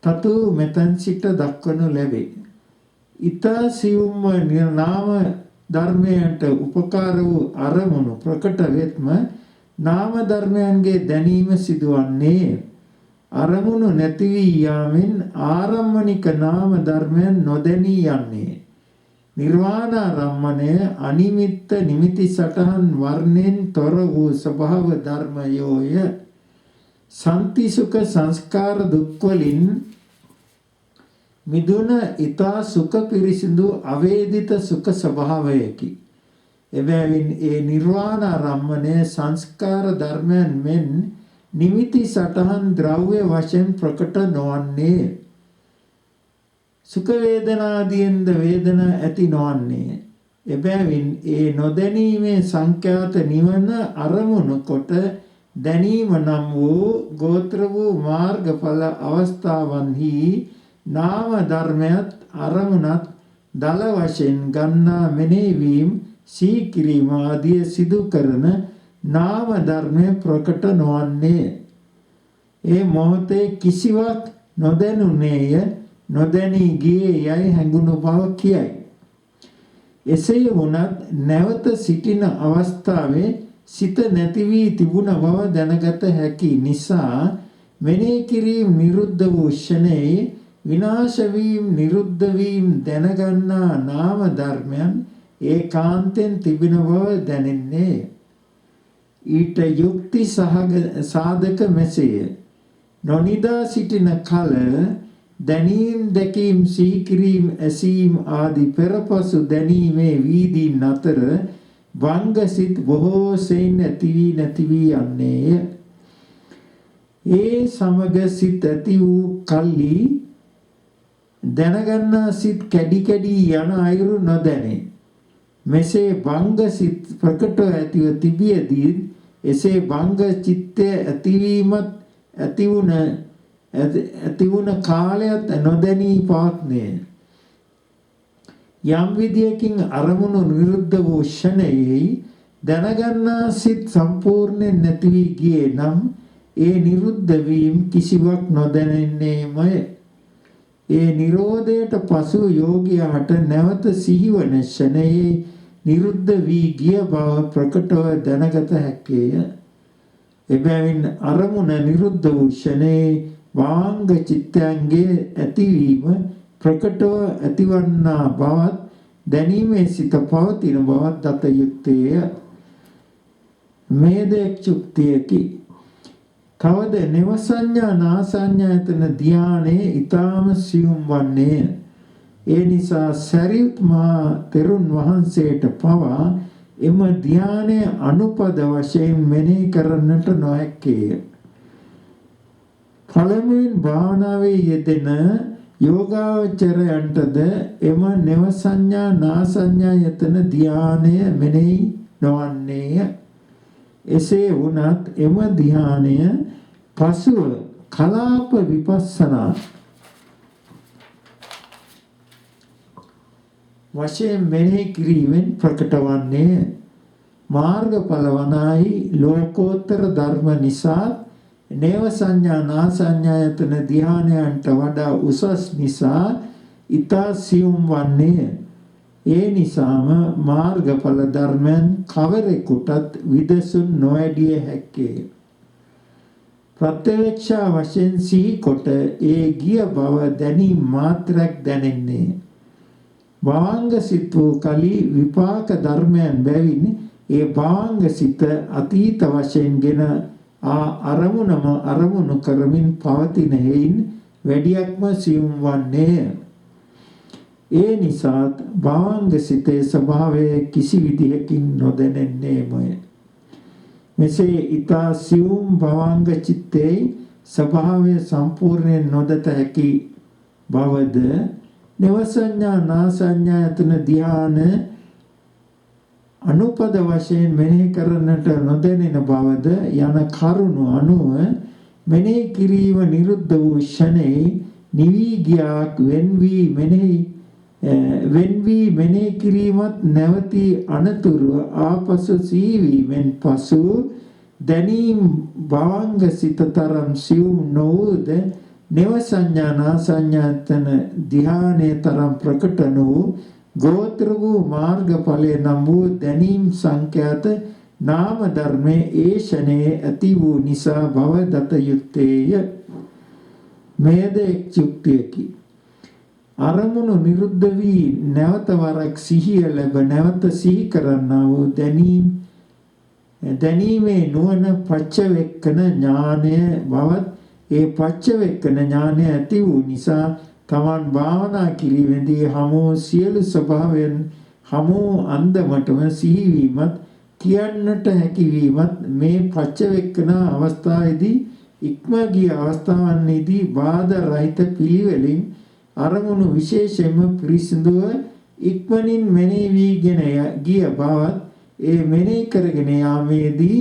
Speaker 1: තතු මෙතන් සිට දක්වනු ලැබේ. ඊතා සියුම්ම නාම ධර්මයන්ට උපකාර වූ අරමුණු ප්‍රකට වෙත්ම නාම ධර්මයන්ගේ දැනීම සිදුවන්නේ අරමුණු නැති වී යාමෙන් ආරම්මනික නාම ධර්මයන් නොදැනී යන්නේ. නිර්වාණාරම්මණය අනිමිත්ත නිමිති සටහන් වර්ණෙන් තොර වූ ස්වභාව ධර්මයෝය. සන්තිසුඛ සංස්කාර දුක්වලින් මිදුන ඊතා සුඛ පිරිසිදු අවේදිත සුඛ ස්වභාවයකි. එබැවින් ඒ නිර්වාණාරම්මණය සංස්කාර ධර්මයන් මෙන් නිමිති සටහන් ද්‍රව්‍ය වශයෙන් ප්‍රකට නොවන්නේ. සුඛ වේදනාදීන්ද වේදනා ඇති නොවන්නේ. එබැවින් ඒ නොදැනීමේ සංඛ්‍යාත නිවන අරමුණු කොට දැනීම නම් වූ ගෝත්‍ර වූ මාර්ගඵල අවස්ථාවන්හි නාම ධර්මයත් අරමුණත් දල වශයෙන් ගන්නා මෙනෙහිවීම සීකිරීම ආදිය සිදු කරන නාම ධර්මය ප්‍රකට නොවන්නේ. ඒ මොහොතේ කිසිවක් නොදැනුනේය නොදැනී ගියේ යයි හැඟුණු බව කියයි. එසේ වුණත් නැවත සිටින අවස්ථාවේ සිත නැති වී තිබුණ බව දැනගත හැකි නිසා මෙනෙහි කිරීම නිරුද්ධ වූ ක්ෂණයේ විනාශ වීම නිරුද්ධ වීම දැනගන්නා නාම ධර්මයන් ඒකාන්තෙන් තිබෙන බව දැනෙන්නේ. ඊට යුක්ති සාධක මෙසේය. නොනිදා සිටින කල දැනීම් දැකීම් සීකිරීම ඇසීම් ආදී පෙරපසු දැනීමේ වීදීන් අතර වංගසිත බොහෝ සෙයින් ඇති වී නැති වී යන්නේය. ඒ සමග සිත ඇති වූ කල්ලි දැනගන්නා සිත් කැඩි කැඩි යන අයුරු නොදැනේ. මෙසේ වංගසිත ප්‍රකටව ඇතිව තිබියදී එසේ වංග චිත්තය ඇතිවීමත් ඇතිවුණ කාලයත් නොදැනී පවත්නේ. යම් විදියකින් අරමුණු නිරුද්ධ වූ ක්ෂණයෙහි දැනගන්නා සිත් සම්පූර්ණයෙන් නැති වී ගියේ නම් ඒ නිරුද්ධ වීම කිසිවක් නොදැනෙන්නේමය. ඒ නිරෝධයට පසු යෝගියාට නැවත සිහිවන ක්ෂණයේ නිරුද්ධ වී ගිය බව ප්‍රකටව දැනගත හැකිය. එබැවින් අරමුණ නිරුද්ධ වූ ක්ෂණයේ වාංග චිත්තයන්ගේ ඇතිවීම ප්‍රකටව ඇතිවන්නා බවත් දැනීමේ සිත පවතින බවත් දත යුත්තේය. මේදෙක් චුක්තියකි. තවද නෙව සංඥා නාසඤ්ඤායතන ධානයේ ඊටාම සියුම් වන්නේය. ඒ නිසා සරියුත් මහ තෙරුන් වහන්සේට පවා එම ධානයේ අනුපද වශයෙන් මෙනෙහි කරන්නට නොහැකේය. පළමුවෙන් භාවනාවේ යෙදෙන යෝගාවචරයන්ටද එම නෙව සංඥා නාසඤ්ඤායතන ධානය මෙනෙහි නොවන්නේය. එසේ වුණත් එම ධානය පසුව කලාප විපස්සනා වශයෙන් මෙනෙහි කිරීමෙන් ප්‍රකට වන්නේ. මාර්ගඵල වනාහි ලෝකෝත්තර ධර්ම නිසා නේව සංඥා නාසඤ්ඤායතන ධානයන්ට වඩා උසස් නිසා ඊතා සියුම් වන්නේ. ඒ නිසාම මාර්ගඵල ධර්මයන් කවරෙකුටත් විදසුන් නොඇඩිය හැක්කේ. ප්‍රත්‍යක්ෂා වශයෙන් සිහි කොට ඒ ගිය බව දැනීම මාත්‍රයක් දැනෙන්නේ. භාංග සිත වූ කලි විපාක ධර්මයන් බැවින් ඒ භාංග සිත අතීත වශයෙන්ගෙන අරමුණම අරමුණු කරමින් පවතින හේයින් වැඩියක්ම සියුම් වන්නේය. ඒ නිසාත් භාංග සිතේ ස්වභාවය කිසි විදිහකින් නොදැනෙන්නේමය. මෙසේ ඊතා සියුම් භාංග චිත්තේ ස්වභාවය සම්පූර්ණයෙන් නොදත හැකි බවද නෙව සංඥා නාසඤ්ඤායතන ධාන අනුපද වශයෙන් මෙනෙහි කරන්නට නොදැනෙන බවද යන කරුණු අනුව මෙනෙහි කිරීම නිරුද්ධ වූ ක්ෂණේ නිවි ගියාක් වෙන් වී මෙනෙහි කිරීමත් නැවතී අනතුරු ආපසු සීවීමෙන් පසු දැනීම් භාංග සිතතරම් සියුම් නොවුද නෙව සංඥා නාසඤ්ඤායතන ධානයේ තරම් ප්‍රකට වූ ගෝත්‍ර වූ මාර්ගඵලයේ නම් වූ දැනීම් සංඛ්‍යාත නාම ධර්මයේ ඒ ෂණයේ ඇති වූ නිසා භව දත යුත්තේය. මේද එක් චුක්තියකි. අරමුණු නිරුද්ධ වී නැවත වරක් සිහිය ලැබ නැවත සිහි කරන්නා වූ දැනීමේ නුවණ පච්චවෙක්කන ඥානය බවත් ඒ පච්චවෙක්කන ඥානය ඇති වූ නිසා තමන් භාවනා කිරීමේදී හමු සියලු ස්වභාවයන් හමු අන්දමටම සිහිවීමත් කියන්නට හැකිවීමත් මේ පච්චවෙක්කන අවස්ථාවේදී ඉක්ම ගිය අවස්ථාවන්හිදී බාධා රහිත පිළිවෙලින් අරමුණු විශේෂයෙන්ම පිරිසිදුව ඉක්මනින් මෙනෙහි වීගෙන ගිය බවත් ඒ මෙනෙහි කරගෙන යාමේදී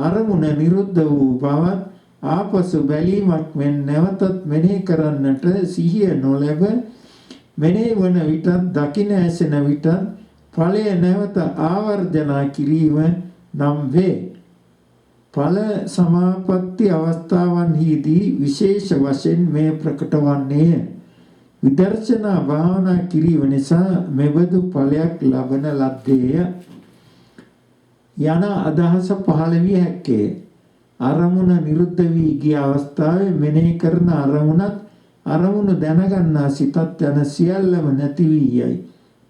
Speaker 1: අරමුණ නිරුද්ධ වූ බවත් ආපසු බැලීමක් මෙන් නැවතත් මෙනෙහි කරන්නට සිහිය නොලැබ මෙනෙහි වන විටත් දකින ඇසෙන විටත් ඵලය නැවත ආවර්ජනා කිරීම නම් වේ. ඵල සමාපatti අවස්ථාවන්හිදී විශේෂ වශයෙන් මේ ප්‍රකට වන්නේය. විදර්ශනා භාවනා කිරීම නිසා මෙබඳු ඵලයක් ලබන ලද්දේය යන අදහස පහළ විය හැක්කේ. අරමුණ නිරුද්ධ වී ගිය අවස්ථාවේ මෙනෙහි කරන අරමුණු දැනගන්නා සිතත් යන සියල්ලම නැති වී යයි.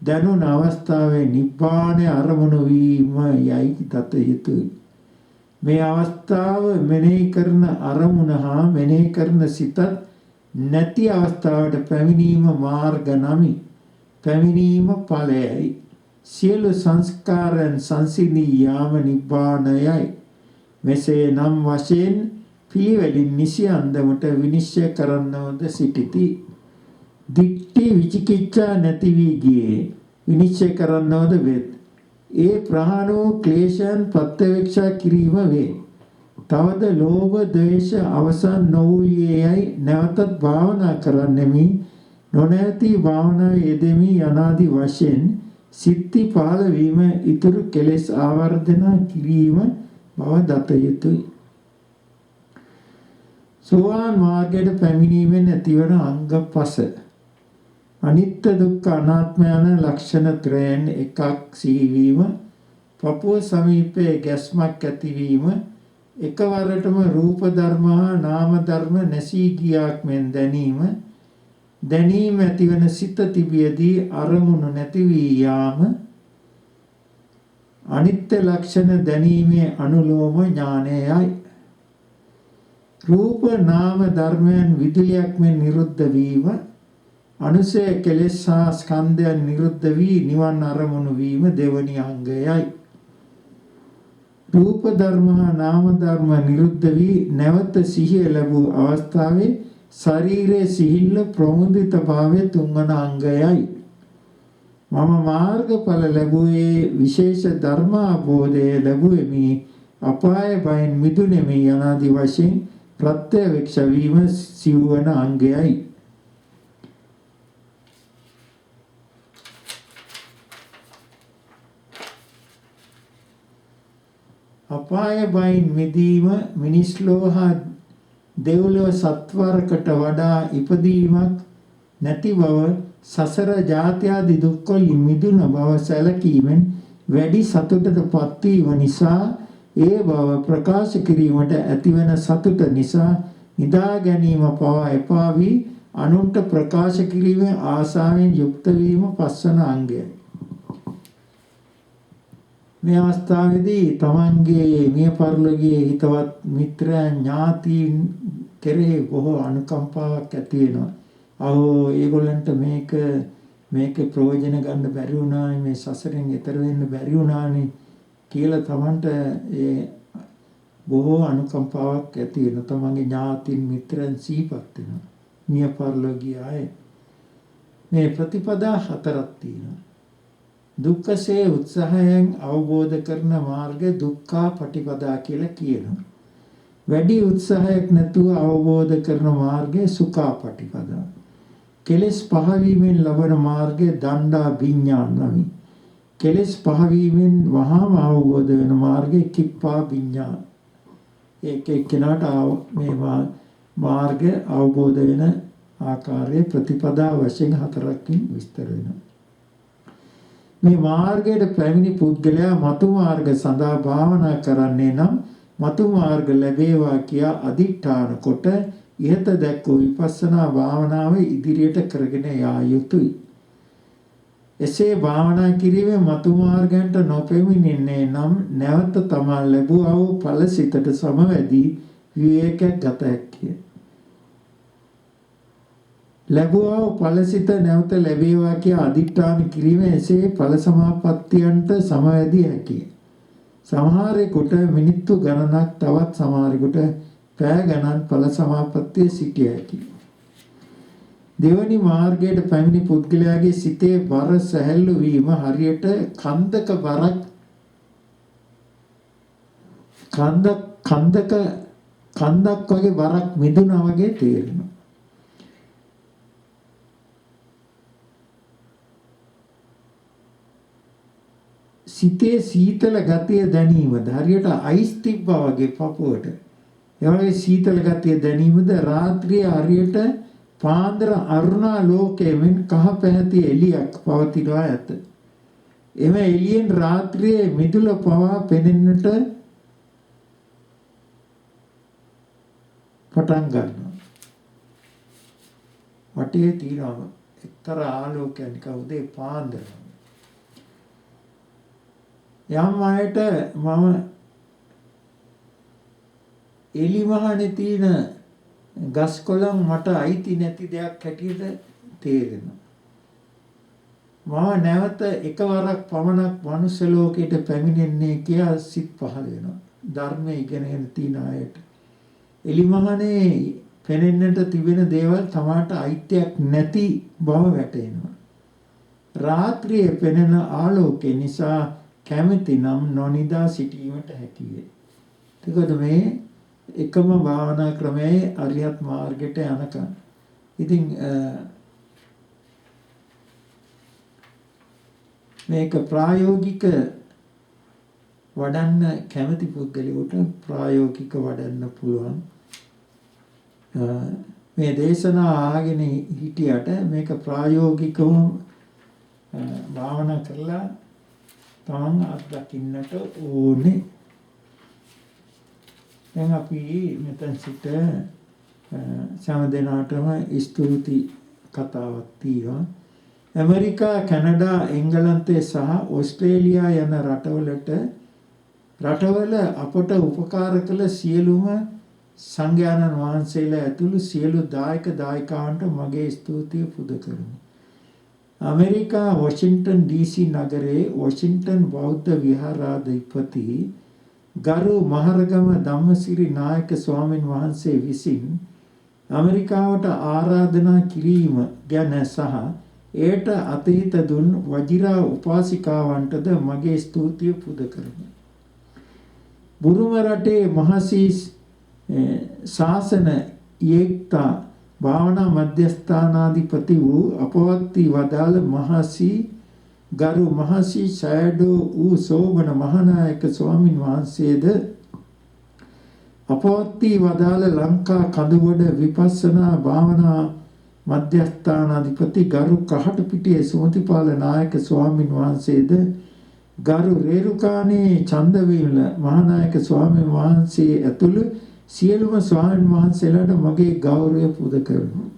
Speaker 1: දැනුණ අවස්ථාවේ නිබ්බාණය අරමුණු වීම යයි දත යුතුය. මේ අවස්ථාව මෙනෙහි කරන අරමුණ හා මෙනෙහි කරන සිතත් නැති අවස්ථාවට පැමිණීම මාර්ග නමි. පැමිණීම ඵලයයි. සියලු සංස්කාරයන් සංසිඳී යාම නිබ්බාණයයි. මෙසේ නම් වශයෙන් පිළිවෙලින් නිසි අන්දමට විනිශ්චය කරන්නවද සිටිති. දික්ටි විචිකිච්ඡා නැති වී ගියේ විනිශ්චය කරන්නවද වෙත්. ඒ ප්‍රහාණ වූ ක්ලේශයන් ප්‍රත්‍යවේක්ෂා කිරීම වේ. තවද ලෝභ ද්වේෂ අවසන් නොවූයේයි නැවතත් භාවනා කරන්නෙමි නොනැවතී භාවනාවේ යෙදෙමි යනාදි වශයෙන් සිත්ති පහළ වීම ඊතුරු කෙලෙස් ආවර්ජන කිරීම බව දත යුතුය. සෝවාන් මාර්ගයට පැමිණීමෙන් ඇතිවන අංග 5 අනිත්‍ය දුක්ඛ අනාත්ම යන ලක්ෂණ ත්‍රයන් එකක් සීවීම, පපුව සමීපයේ ගැස්මක් ඇතිවීම, එකවරටම රූප ධර්ම හා නාම ධර්ම නැසී ගියාක් මෙන් දැනීම ඇතිවන සිත තිබියදී අරමුණු නැති වී යාම, අනිත්‍ය ලක්ෂණ දැනීමේ අනුලෝම ඥානයයි. රූප නාම ධර්මයන් විදුලියක් මෙන් නිරුද්ධ වීම, අනුසය කෙලෙස් හා ස්කන්ධයන් නිරුද්ධ වී නිවන් අරමුණු වීම දෙවනි අංගයයි. රූප ධර්ම හා නාම ධර්ම නිරුද්ධ වී නැවත සිහිය ලැබූ අවස්ථාවේ ශරීරයේ සිහිල්ල ප්‍රමුදිත භාවය තුන්වන අංගයයි. මම මාර්ගඵල ලැබුවේ විශේෂ ධර්ම අවබෝධය ලැබුවෙමි අපාය බයෙන් මිදුණෙමි යනාදි වශයෙන් ප්‍රත්‍යවේක්ෂ වීම සිව්වන අංගයයි. අපාය බයින් මිදීම මිනිස් ලෝක හා දෙව්ලොව සත්වරකට වඩා ඉපදීමක් නැති බව, සසර ජාත්‍යාදි දුක් වලින් මිදුණ බව සැලකීමෙන් වැඩි සතුටටපත් වීම නිසා ඒ බව ප්‍රකාශ කිරීමට ඇතිවන සතුට නිසා නිදා ගැනීම පවා එපා වී අනුන්ට ප්‍රකාශ කිරීමේ ආසාවෙන් යුක්ත වීම පස්වන අංගයයි. මේ අවස්ථාවේදී තමන්ගේ මිය පරලෝකීය හිතවත් මිත්‍රයන් ඥාතීන් කෙරෙහි බොහෝ අනුකම්පාවක් ඇති වෙනවා. අවෝ ඒගොල්ලන්ට මේක ප්‍රයෝජන ගන්න බැරි වුණානේ, මේ සසරෙන් එතර වෙන්න බැරි වුණානේ කියලා තමන්ට ඒ බොහෝ අනුකම්පාවක් ඇති වෙනවා. තමන්ගේ ඥාතීන් මිත්‍රයන් සිහිපත් වෙනවා. මිය පරලෝකීය අය. මේ ප්‍රතිපදා 4ක් තියෙනවා. දුක්ඛසේ උත්සාහයෙන් අවබෝධ කරන මාර්ගය දුක්ඛා පටිපදා කියලා කියනවා. වැඩි උත්සාහයක් නැතුව අවබෝධ කරන මාර්ගය සුඛා පටිපදා. කෙලෙස් පහවීමෙන් ලබන මාර්ගය දණ්ඩා විඥානමි. කෙලෙස් පහවීමෙන් වහාම අවබෝධ වෙන මාර්ගය කිප්පා විඥාන. ඒක එක්කෙනාට මේ මාර්ගය අවබෝධ වෙන ආකාරයේ ප්‍රතිපදා වශයෙන් 4කින් විස්තර වෙනවා. මේ මාර්ගයට පැමිණි පුද්ගලයා මතු මාර්ග සඳහා භාවනා කරන්නේ නම් මතු මාර්ග ලැබේවා කියා අදිඨාන කොට ඉහත දැක්වූ විපස්සනා භාවනාව ඉදිරියට කරගෙන යා යුතුය. එසේ භාවනා කිරීමේ මතු මාර්ගයන්ට නොපෙමිණෙන්නේ නම් නැවත තමා ලැබුවා වූ ඵලසිතට සමවැදී විවේකයක් ගත හැකිය. ලැබුවා වූ ඵලසිත නැවත ලැබේවා කියා අදිඨාන කිරීම එසේ ඵල සමාපත්තියන්ට සමවැදී හැකිය. සමහරෙකුට මිනිත්තු ගණනක්, තවත් සමහරෙකුට පැය ගණන් ඵල සමාපත්තියේ සිටිය හැකිය. දෙවනි මාර්ගයට පැමිණි පුද්ගලයාගේ සිතේ බර සැහැල්ලු වීම හරියට කන්දක වගේ බරක් මිදුණා වගේ තේරෙනවා. සිතේ සීතල ගතිය දැනීමද හරියට අයිස් තිබ්බා වගේ පපුවට. ඒ වගේ සීතල ගතිය දැනීමද රාත්‍රියේ හරියට පාන්දර අරුණා ලෝකයේ මෙන් කහ පැහැති එළියක් පවතිනවා ඇත. එම එළියෙන් රාත්‍රියේ මිදුල පවා පෙනෙන්නට පටන් ගන්නවා. වටේ තියෙනවා එක්තරා ආලෝකයක් නිකන් උදේ පාන්දර. යම් අයට මම එලිමහනේ තියෙන ගස් කොළන් මට අයිති නැති දෙයක් හැටියට තේරෙනවා. මම නැවත එකවරක් පමණක් මනුස්ස ලෝකයට පැමිණෙන්නේ කියලා සිත් පහළ වෙනවා. ධර්මයේ ඉගෙනගෙන තියෙන අයට. එලිමහනේ පෙනෙන්නට තිබෙන දේවල් තමාට අයිතියක් නැති බව වැටහෙනවා. රාත්‍රියේ පෙනෙන ආලෝකය නිසා කැමැති නම් නොනිදා සිටීමට හැකි වේ. එතකොට මේ එකම භාවනා ක්‍රමයේ අරියත් මාර්ගයට යනකම්. ඉතින් මේක ප්‍රායෝගික වඩන්න කැමති පුද්ගලයාට ප්‍රායෝගික වඩන්න පුළුවන්. මේ දේශනා ආගෙන හිටියට මේක ප්‍රායෝගිකව භාවනා කරලා තමන් අත්දකින්නට ඕනේ. දැන් අපි මෙතන සිට සෑම දිනකටම ස්තුති කතාවක් තියෙනවා. ඇමරිකා, කැනඩා, එංගලන්තය සහ ඕස්ට්‍රේලියා යන රටවල අපට උපකාර කළ සියලුම සංඝයාණන් වහන්සේලා ඇතුළු සියලු දායක දායිකාවන්ට මගේ ස්තුතිය පුද කරමි. ඇමරිකා වොෂින්ටන් DC නගරයේ වොෂින්ටන් බෞද්ධ විහාරාධිපති ගරු මහරගම ධම්මසිරි නායක ස්වාමීන් වහන්සේ විසින් ඇමරිකාවට ආරාධනා කිරීම ගැන සහ ඒට අතීත දුන් වජිරා උපාසිකාවන්ටද මගේ ස්තුතිය පුද කරමි. බුරුම රටේ මහසී ශාසන යේක්තා භාවනා මධ්‍යස්ථානාධිපති වූ අපවත් වී වදාළ මහසී ගරු මහසී ෂැඩෝ වූ සෝබන මහානායක ස්වාමින් වහන්සේද අපවත් වී වදාළ ලංකා කඳුබොඩ විපස්සනා භාවනා මධ්‍යස්ථානාධිපති ගරු කහටපිටියේ සුමතිපාල නායක ස්වාමින් වහන්සේද ගරු රේරුකානේ චන්දවීල මහානායක ස්වාමින් වහන්සේ ඇතුළු සියලුම ස්වාමීන් වහන්සේලාට මගේ ගෞරවය පුද කරමි.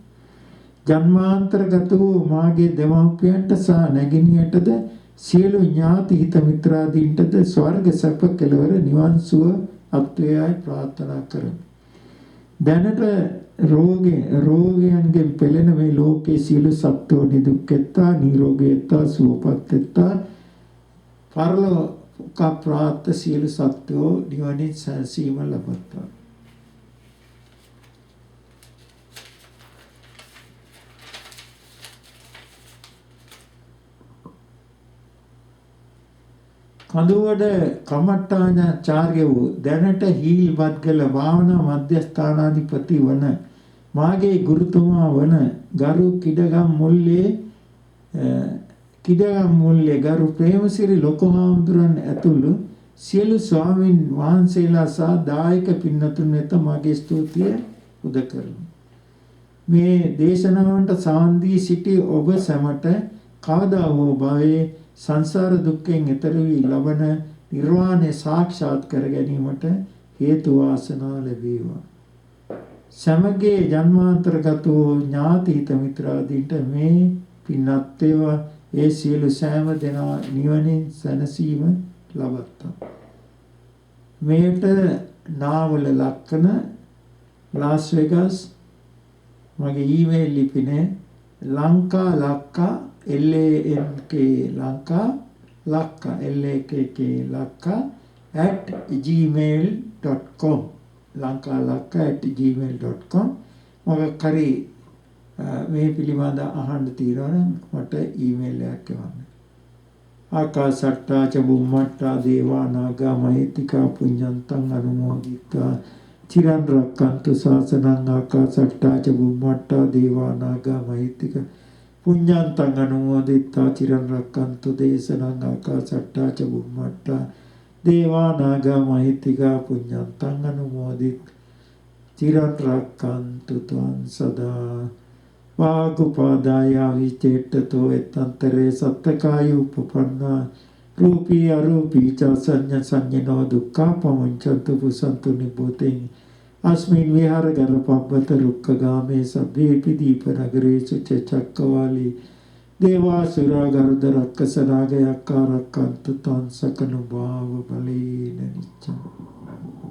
Speaker 1: ජන්මාන්තරගත වූ මාගේ දෙමව්පියන්ට සහ නැගිනියටද සියලු ඥාති හිත මිත්‍රාදීන්ටද ස්වර්ග සැප කෙලවර නිවන් සුව අත්වේයයි ප්‍රාර්ථනා කරමි. දැනට රෝගයන්ගෙන් පෙළෙන මේ ලෝකයේ සියලු සත්වෝ නිදුක්කෙත්තා නිරෝගීත්වා සුවපත්ත්වා පරලෝක ප්‍රාප්ත සියලු සත්වෝ නිවනින් සැනසීම ලබත්වා. කඳුවඩ කමට්ටාචාර්ය වූ දැනට හීල්වත්ගල භාවනා මධ්‍යස්ථානාධිපති වන මාගේ ගුරුතුමා වන ගරු කිඩගම් මුල්ලේ ගරු ප්‍රේමසිරි ලොකු හාමුදුරන් ඇතුළු සියලු ස්වාමීන් වහන්සේලා සහ දායක පින්නතුන් වෙත මගේ ස්තුතිය පුද කරමි. මේ දේශනාවන්ට සවන් දී සිටි ඔබ සැමට කවදා හෝ භවයේ සංසාර දුක්ඛෙන් ඈතර වී ලබන නිර්වාණය සාක්ෂාත් කර ගැනීමට හේතු වාසනා ලැබේවා. සමගයේ ජන්මාන්තරගත වූ ඥාති හිත මිත්‍රාදීන්ට මේ පින්වත් වේවා. ඒ සියලු සෑම දෙනා නිවනින් සැනසීම ලබත්තා. මේට නාවල ලක්කන ලාස් වෙගස් මගේ ඊමේල් ලිපිනේ ලංකා ලක්කා LANK ලංකා ලක්කා LAKK ලක්කා @gmail.com lankalakka@gmail.com මොකක් හරි මේ පිළිබඳ අහන්න තියෙනවා නම් මට ඊමේල් එකක් එවන්න. ආකාශට්ටා ච බුම්මට්ටා දේවා නාග මහිත්‍තිකා පුඤ්ඤන්තං අනුමෝදිත්වා චිරන් රක්칸තු ශාසනං ආකාශට්ටා ච බුම්මට්ටා දේවා නාග මහිත්‍තිකා පුඤ්ඤන්තං අනුමෝදිත්වා චිරන් රක්칸තු දේශනං ආකාශට්ටා ච බුම්මට්ටා දේවා නාග මහිත්‍තිකා පුඤ්ඤන්තං අනුමෝදිත් චිරන් රක්칸තු ත්වං සදා वागुपादाया विचेट्टतो एतंतरे सत्तकायुपपन्ना रूपी अरूपी च संज्ञ संज्ञनो दुःखापमुञ्चन्तु पुसन्तु निभूतिं अस्मिन् विहारगर्भपब्बत रुक्कगामे सभ्येऽपि दीपनगरेषु च चक्रवाली देवासुरा गरुडरक्कसरागयक्कारक्कन्तु तान् सकनुभाव बलेन नित्यम्